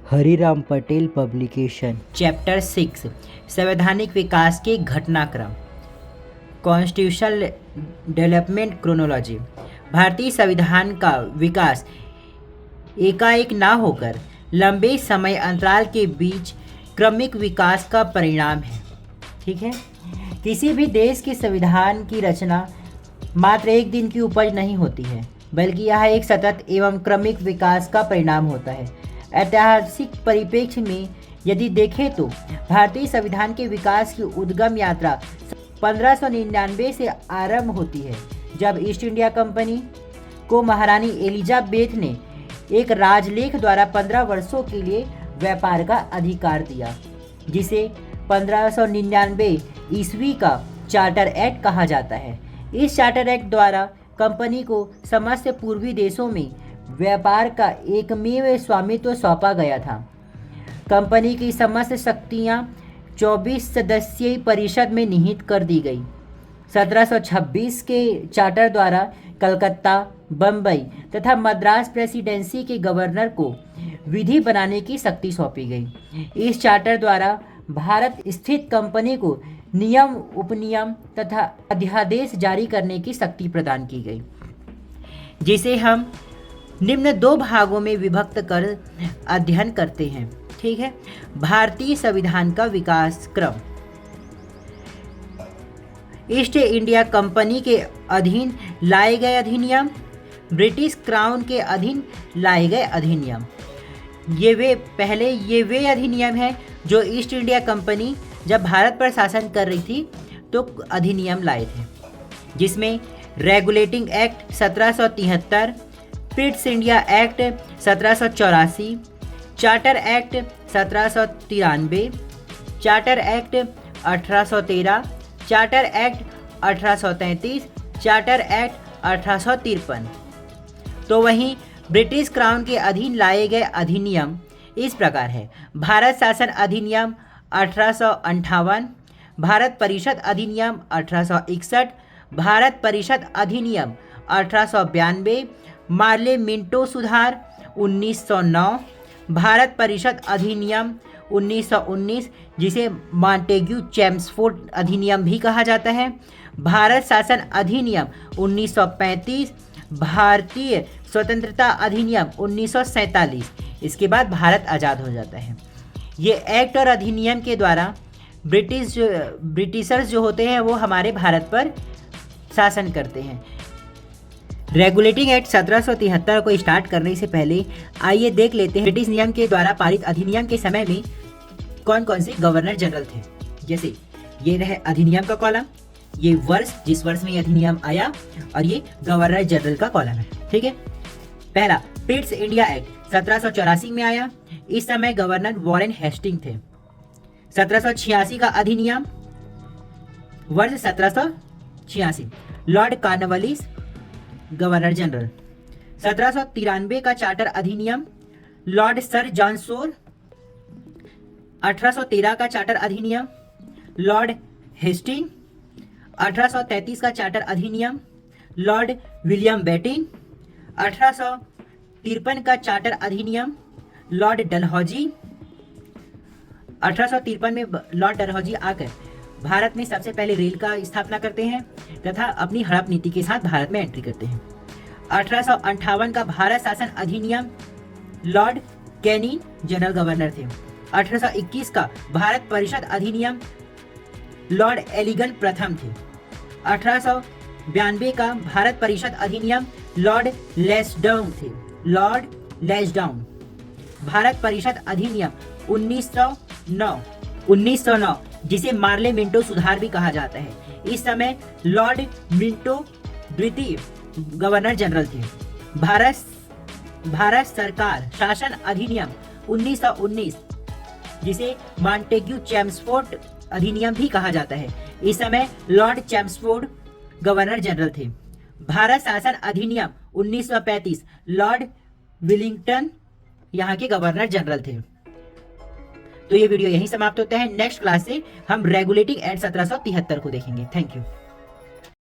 Hariram Patel publication. Chapter 6 संवैधानिक विकास के घटनाक्रम, कॉन्स्टिट्यूशनल डेवलपमेंट क्रोनोलॉजी। भारतीय संविधान का विकास एकाएक ना होकर लंबे समय अंतराल के बीच क्रमिक विकास का परिणाम है। ठीक है, किसी भी देश के संविधान की रचना मात्र एक दिन की उपज नहीं होती है, बल्कि यह एक सतत एवं क्रमिक विकास का परिणाम होता है। ऐतिहासिक परिप्रेक्ष्य में यदि देखें तो भारतीय संविधान के विकास की उद्गम यात्रा 1599 से आरंभ होती है, जब ईस्ट इंडिया कंपनी को महारानी एलिजाबेथ ने एक राजलेख द्वारा 15 वर्षों के लिए व्यापार का अधिकार दिया, जिसे 1599 ईस्वी का चार्टर एक्ट कहा जाता है। इस चार्टर एक्ट द्वारा कंपनी को समस्त पूर्वी देशों में व्यापार का एकमेव स्वामित्व सौंपा गया था। कंपनी की समस्त शक्तियां 24 सदस्यीय परिषद में निहित कर दी गई। 1726 के चार्टर द्वारा कलकत्ता, बम्बई तथा मद्रास प्रेसिडेंसी के गवर्नर को विधि बनाने की शक्ति सौंपी गई। इस चार्टर द्वारा भारत स्थित कंपनी को नियम, उपनियम तथा अध्यादेश जारी करने की शक्ति प्रदान की गई, जिसे हम निम्न दो भागों में विभक्त कर अध्ययन करते हैं। ठीक है, भारतीय संविधान का विकास क्रम। ईस्ट इंडिया कंपनी के अधीन लाए गए अधिनियम, ब्रिटिश क्राउन के अधीन लाए गए अधिनियम। ये वे अधिनियम हैं जो ईस्ट इंडिया कंपनी जब भारत पर शासन कर रही थी तो अधिनियम लाए थे, जिसमें regulating act 1773, Pitt's India act 1784, charter act 1793, charter act 1813, charter act 1833, charter act 1853। तो वहीं ब्रिटिश क्राउन के अधीन लाए गए अधिनियम इस प्रकार है: भारत शासन अधिनियम 1858, भारत परिषद अधिनियम 1861, भारत परिषद अधिनियम 1892, मार्ले मिंटो सुधार 1909, भारत परिषद अधिनियम 1919 जिसे मॉन्टेग्यू चेम्सफोर्ड अधिनियम भी कहा जाता है, भारत शासन अधिनियम 1935, भारतीय स्वतंत्रता अधिनियम 1947। इसके बाद भारत आज़ाद हो जाता है। ये एक्ट और अधिनियम के द्वारा ब्रिटिशर्स जो होते हैं वो हमारे भारत पर शासन करते हैं। रेगुलेटिंग एक्ट 1773 को स्टार्ट करने से पहले आइए देख लेते हैं ब्रिटिश नियम के द्वारा पारित अधिनियम के समय में कौन कौन से गवर्नर जनरल थे। जैसे ये रहे अधिनियम का कॉलम, ये वर्ष जिस वर्ष में ये अधिनियम आया, और ये गवर्नर जनरल का कॉलम है। ठीक है, पहला पिट्स इंडिया एक्ट 1784 में आया। इस समय गवर्नर वॉरेन हेस्टिंग थे। 1786 का अधिनियम, वर्ष 1786, लॉर्ड कॉर्नवालिस गवर्नर जनरल। 1793 का चार्टर अधिनियम, लॉर्ड सर जॉन शोर। 1813 का चार्टर अधिनियम, लॉर्ड हेस्टिंग। 1833 का चार्टर अधिनियम, लॉर्ड विलियम बेटिन। 1853 का चार्टर अधिनियम, लॉर्ड डलहौजी। 1853 में लॉर्ड डलहौजी आकर भारत में सबसे पहले रेल का स्थापना करते हैं तथा अपनी हड़प नीति के साथ भारत में एंट्री करते हैं। 1858 का भारत शासन अधिनियम, लॉर्ड कैनिंग जनरल गवर्नर थे। 1821 का भारत परिषद अधिनियम, लॉर्ड एलिगन प्रथम थे। 1892 का भारत परिषद अधिनियम, लॉर्ड लैंसडाउन थे। लॉर्ड लैंसडाउन। भारत परिषद अधिनियम 1909 जिसे मार्ले मिंटो सुधार भी कहा जाता है। इस समय लॉर्ड मिंटो द्वितीय गवर्नर जनरल थे। भारत सरकार शासन अधिनियम 1919 जिसे मॉन्टेग्यू चेम्सफोर्ड अधिनियम भी कहा जाता है। इस समय लॉर्ड चेम्सफोर्ड गवर्नर जनरल थे। भारत शासन अधिनियम 1935, लॉर्ड विलिंगटन यहाँ के गवर्नर जनरल थे। तो ये वीडियो यहीं समाप्त होता है। नेक्स्ट क्लास से हम रेगुलेटिंग एक्ट 1773 को देखेंगे। Thank you.